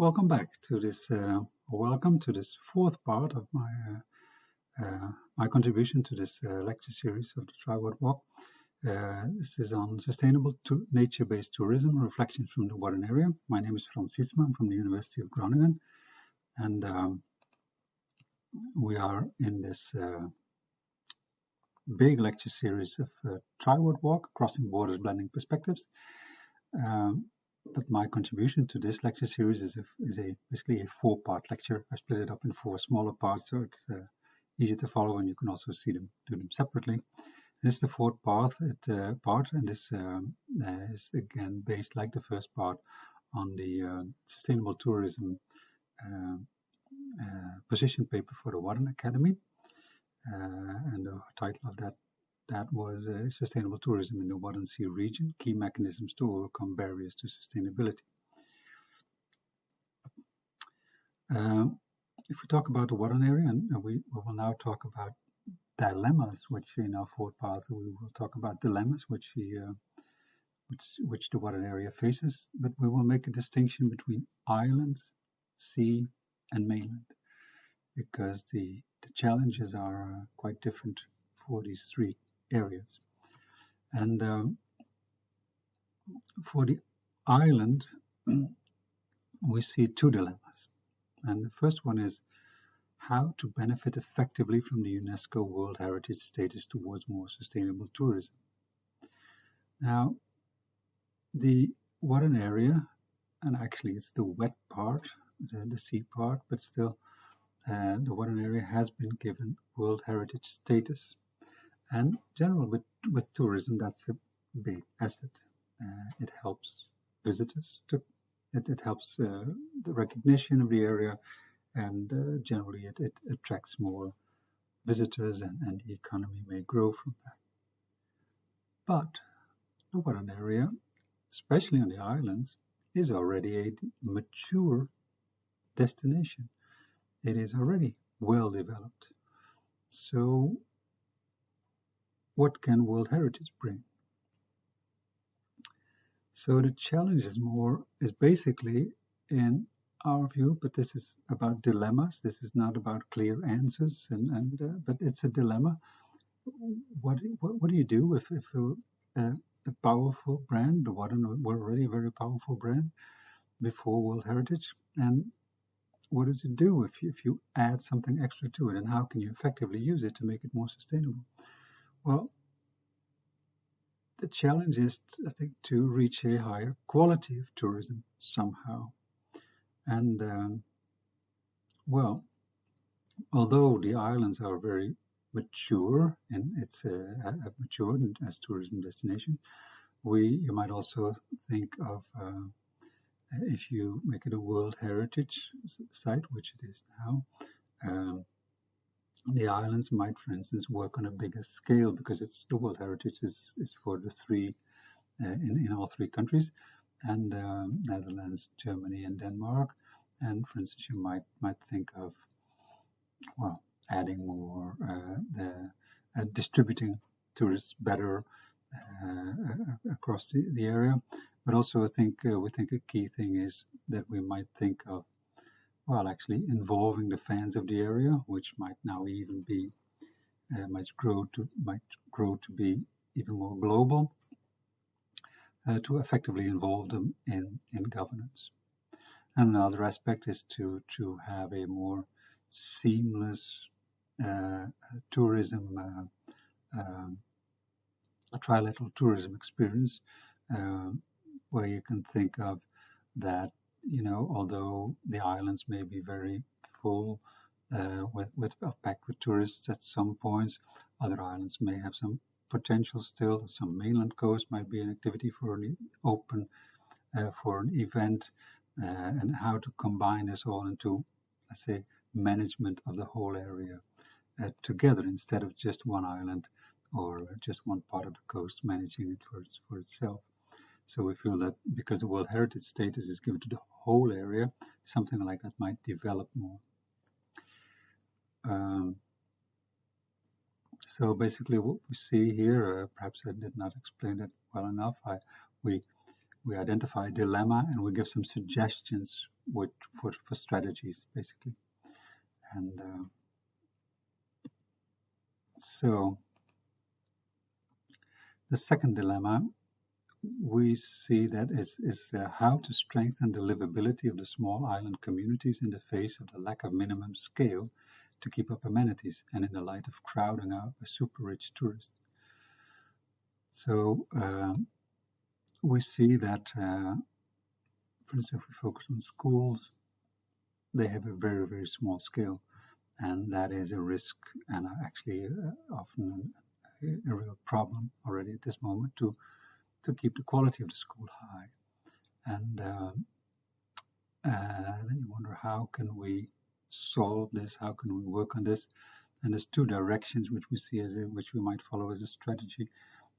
Welcome back to this. Welcome to this fourth part of my contribution to this lecture series of the Tribal Walk. This is on sustainable nature-based tourism, reflections from the Wadden area. My name is Frans Sijtsma. I'm from the University of Groningen, and we are in this big lecture series of Tribal Walk, crossing borders, blending perspectives. But my contribution to this lecture series is basically a four-part lecture. I split it up in four smaller parts, so it's easy to follow, and you can also do them separately. This is the fourth part, and this is again based, like the first part, on the sustainable tourism position paper for the Wadden Academy, and the title of that was Sustainable Tourism in the Wadden Sea region, key mechanisms to overcome barriers to sustainability. If we talk about the Wadden area, and we will now talk about dilemmas, which in our fourth part we will talk about dilemmas which the Wadden area faces, but we will make a distinction between islands, sea, and mainland, because the challenges are quite different for these three areas. And for the island, we see two dilemmas. And the first one is how to benefit effectively from the UNESCO World Heritage status towards more sustainable tourism. Now, the Wadden area, and actually it's the wet part, the sea part, but still the Wadden area has been given World Heritage status. And generally with tourism, that's a big asset. It helps visitors, it helps the recognition of the area, and generally it attracts more visitors, and the economy may grow from that. But the Wadden area, especially on the islands, is already a mature destination. It is already well developed. So what can World Heritage bring? So the challenge is basically, in our view, but this is about dilemmas. This is not about clear answers, but it's a dilemma. What do you do if a powerful brand, the Wadden were already a very powerful brand before World Heritage, and what does it do if you add something extra to it, and how can you effectively use it to make it more sustainable? Well, the challenge is, I think, to reach a higher quality of tourism somehow. And well, although the islands are very mature, and it's mature as tourism destination, you might also think of if you make it a World Heritage site, which it is now. The islands might, for instance, work on a bigger scale, because it's the World Heritage is for the three in all three countries, and Netherlands, Germany, and Denmark. And for instance, you might think of adding more, distributing tourists better across the area. But also, I think we think a key thing is that we might think of actually involving the fans of the area, which might now even be might grow to be even more global, to effectively involve them in governance. And another aspect is to have a more seamless tourism, a trilateral tourism experience, where you can think of that, although the islands may be very full, packed with tourists at some points, other islands may have some potential still. Some Mainland Coast might be an activity for an open, for an event, and how to combine this all into, let's say, management of the whole area together, instead of just one island or just one part of the coast managing it for itself. So we feel that because the World Heritage status is given to the whole area, something like that might develop more. So basically what we see here, perhaps I did not explain it well enough, we identify a dilemma and we give some suggestions for strategies basically. And so the second dilemma we see that is how to strengthen the livability of the small island communities in the face of the lack of minimum scale to keep up amenities and in the light of crowding out a super rich tourist. So we see that, for instance, if we focus on schools, they have a very, very small scale, and that is a risk and actually often a real problem already at this moment to keep the quality of the school high. And then you wonder, how can we solve this? How can we work on this? And there's two directions which we see which we might follow as a strategy.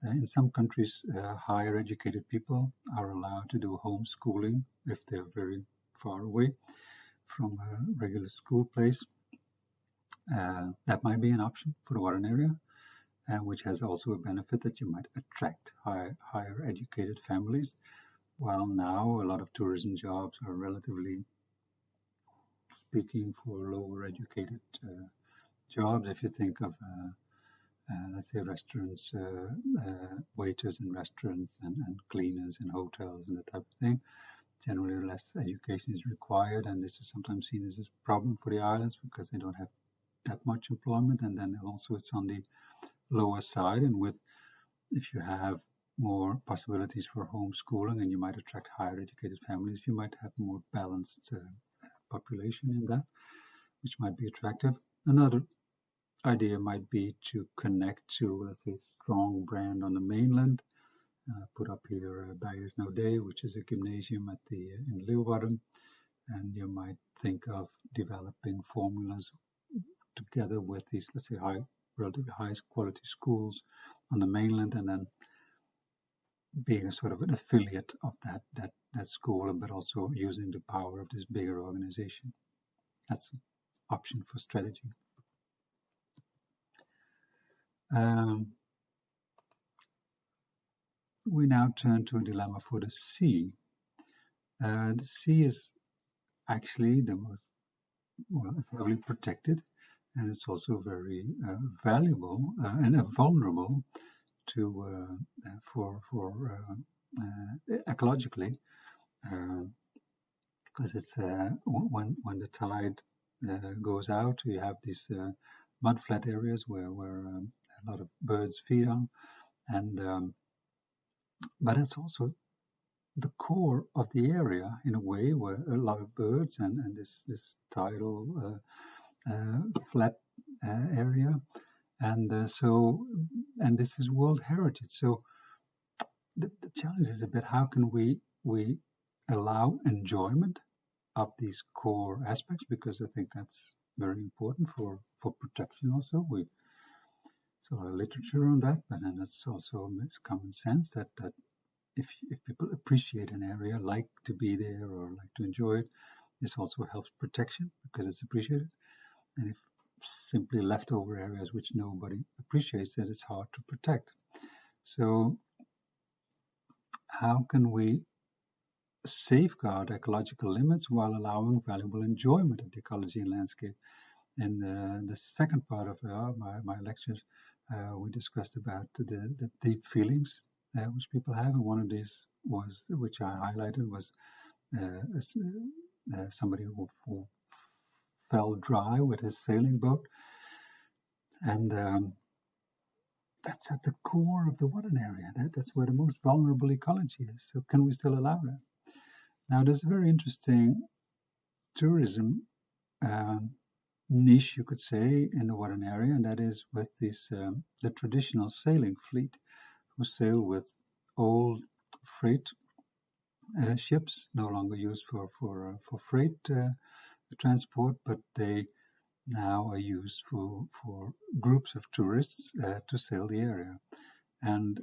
In some countries, higher educated people are allowed to do homeschooling if they're very far away from a regular school place. That might be an option for the Wadden area, which has also a benefit that you might attract higher educated families, while now a lot of tourism jobs are relatively speaking for lower educated jobs. If you think of let's say restaurants, waiters in restaurants and cleaners in hotels and that type of thing, generally less education is required, and this is sometimes seen as a problem for the islands because they don't have that much employment, and then also it's on the lower side. And if you have more possibilities for homeschooling and you might attract higher educated families, you might have more balanced population in that, which might be attractive. Another idea might be to connect to, let's say, a strong brand on the mainland. Put up here Barriers No Day, which is a gymnasium in Leeuwarden, and you might think of developing formulas together with these, let's say, relatively high quality schools on the mainland, and then being a sort of an affiliate of that school, but also using the power of this bigger organization. That's an option for strategy. We now turn to a dilemma for the sea. The sea is actually the most heavily protected, and it's also very valuable and vulnerable to for ecologically, because it's when the tide goes out, you have these mudflat areas where a lot of birds feed on, and but it's also the core of the area in a way, where a lot of birds and this tidal flat area, and this is World Heritage. So the challenge is a bit, how can we allow enjoyment of these core aspects, because I think that's very important for protection also. There's a lot of literature on that, but then it's also it's common sense that if people appreciate an area, like to be there or like to enjoy it, this also helps protection because it's appreciated. And if simply leftover areas which nobody appreciates, that it's hard to protect. So how can we safeguard ecological limits while allowing valuable enjoyment of the ecology and landscape? In the second part of my lectures, we discussed about the deep feelings which people have, and one of these was, which I highlighted, was somebody who fell dry with his sailing boat, and that's at the core of the Wadden area. That's where the most vulnerable ecology is. So can we still allow that? Now, there's a very interesting tourism niche, you could say, in the Wadden area, and that is with this the traditional sailing fleet, who sail with old freight ships, no longer used for freight transport, but they now are used for groups of tourists to sail the area. And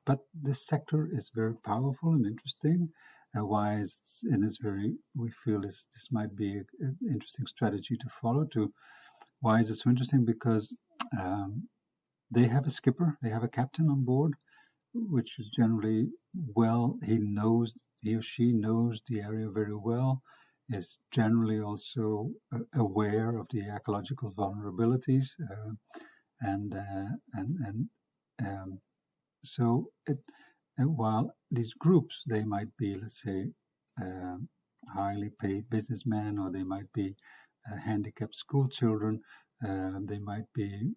but this sector is very powerful and interesting. Why is and it's very, we feel this might be an interesting strategy to follow. Why is it so interesting? Because they have a skipper, they have a captain on board, which is generally he or she knows the area very well, is generally also aware of the ecological vulnerabilities, and so while these groups, they might be, let's say, uh, highly paid businessmen, or they might be handicapped school children, they might be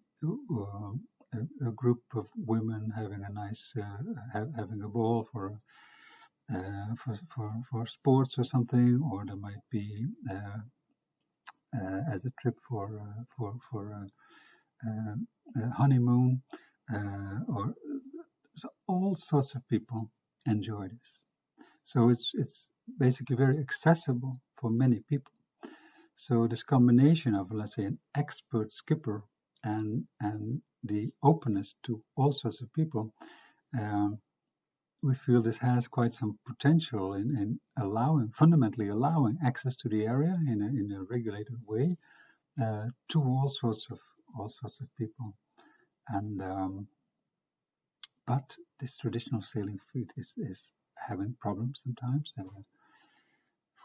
a group of women having a nice having a ball for sports or something, or there might be as a trip for a honeymoon, or so all sorts of people enjoy this. So it's basically very accessible for many people. So this combination of, let's say, an expert skipper and the openness to all sorts of people, we feel this has quite some potential in fundamentally allowing access to the area in a regulated way to all sorts of people. And but this traditional sailing fleet is having problems sometimes.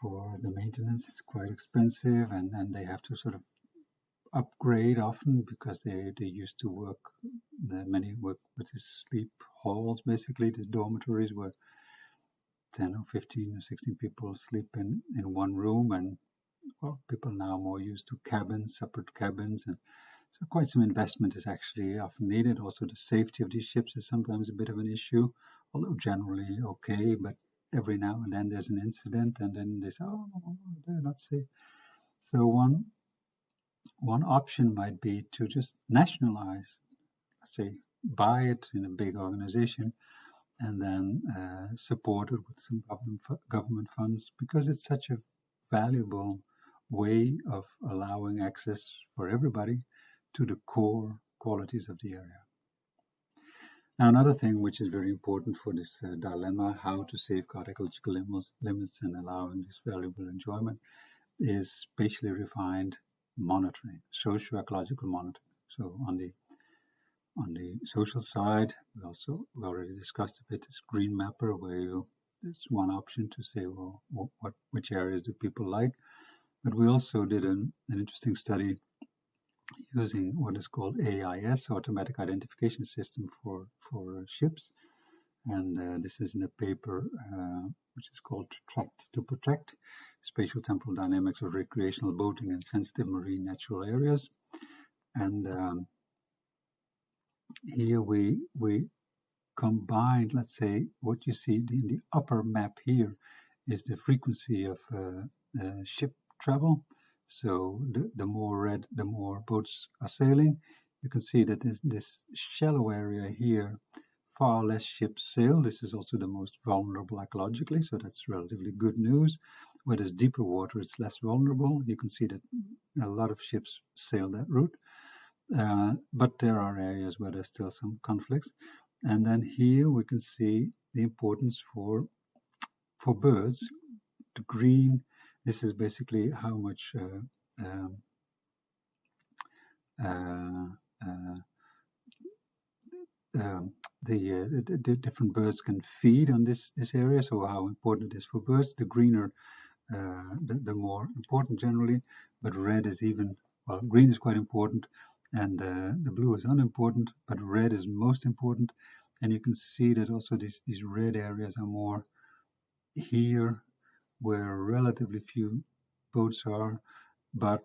For the maintenance, it's quite expensive, and they have to sort of upgrade often because they used to work. Many work with these sleep halls, basically the dormitories where 10 or 15 or 16 people sleep in one room, and well, people now more used to cabins, separate cabins, and so quite some investment is actually often needed. Also, the safety of these ships is sometimes a bit of an issue, although generally okay, but every now and then there's an incident, and then they say, oh, they're not safe. So one option might be to just nationalize, let's say, buy it in a big organization, and then support it with some government funds, because it's such a valuable way of allowing access for everybody to the core qualities of the area. Now, another thing which is very important for this dilemma, how to safeguard ecological limits and allowing this valuable enjoyment, is spatially refined monitoring, socio-ecological monitoring. So on the social side, we already discussed a bit this green mapper, where it's one option to say, well, which areas do people like? But we also did an interesting study using what is called AIS, Automatic Identification System for ships. And this is in a paper which is called Tracked to Protect, Spatial Temporal Dynamics of Recreational Boating in Sensitive Marine Natural Areas. And here we combined, let's say, what you see in the upper map here is the frequency of ship travel. So the more red, the more boats are sailing. You can see that this shallow area here, far less ships sail. This is also the most vulnerable ecologically, so that's relatively good news. Where there's deeper water, it's less vulnerable. You can see that a lot of ships sail that route. But there are areas where there's still some conflicts. And then here we can see the importance for birds. The green, this is basically how much the different birds can feed on this area, so how important it is for birds. The greener, the more important generally, but red is green is quite important, and the blue is unimportant, but red is most important. And you can see that also these red areas are more here, where relatively few boats are, but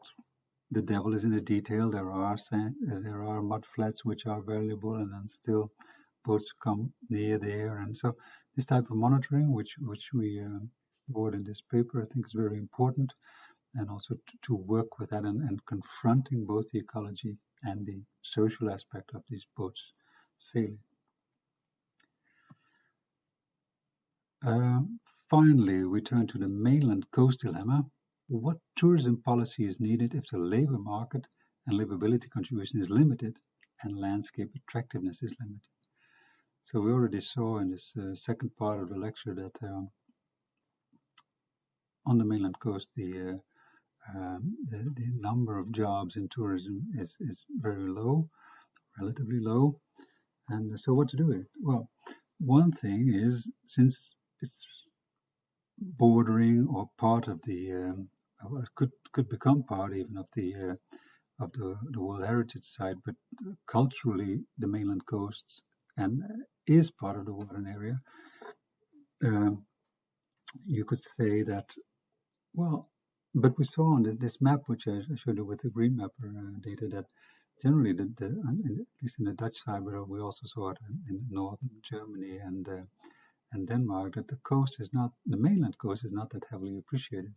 the devil is in the detail. There are mud flats which are valuable, and then still boats come near there. And so this type of monitoring, which we wrote in this paper, I think is very important, and also to work with that and confronting both the ecology and the social aspect of these boats sailing. Finally, we turn to the mainland coast dilemma. What tourism policy is needed if the labor market and livability contribution is limited and landscape attractiveness is limited? So we already saw in this second part of the lecture that on the mainland coast, the number of jobs in tourism is very low, relatively low. And so what to do with it? Well, one thing is, since it's bordering or part of the, well, it could become part even of the World Heritage Site, but culturally the mainland coast and is part of the Wadden area. You could say that, well, but we saw on this map, which I showed you with the green mapper data, that generally at least in the Dutch side, but we also saw it in northern Germany and Denmark, that the mainland coast is not that heavily appreciated.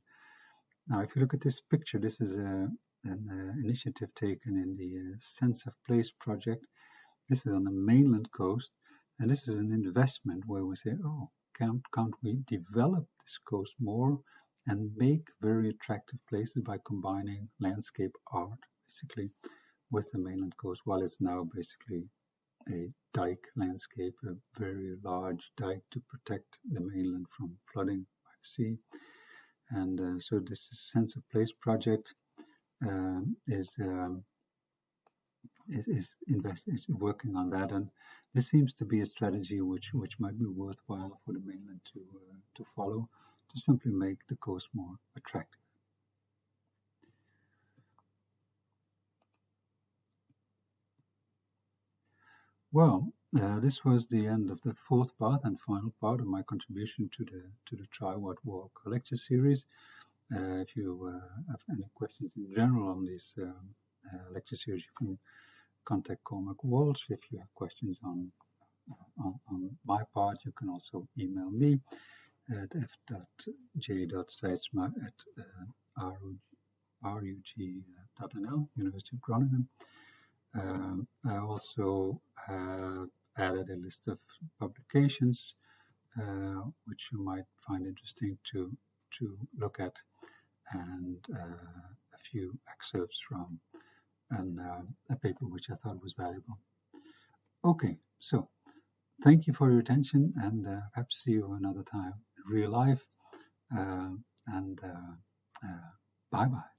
Now, if you look at this picture, this is an initiative taken in the Sense of Place project. This is on the mainland coast, and this is an investment where we say, oh, can't we develop this coast more and make very attractive places by combining landscape art, basically, with the mainland coast, while it's now basically a dike landscape, a very large dike to protect the mainland from flooding by the sea. And so this Sense of Place project is working on that, and this seems to be a strategy which might be worthwhile for the mainland to follow, to simply make the coast more attractive. Well, this was the end of the fourth part and final part of my contribution to the Try What Walk lecture series. If you have any questions in general on this lecture series, you can contact Cormac Walsh. If you have questions on my part, you can also email me at f.j.sijtsma@rug.nl, University of Groningen. I also have added a list of publications which you might find interesting to look at, and a few excerpts from a paper which I thought was valuable. Okay, so thank you for your attention, and perhaps see you another time in real life, and bye-bye.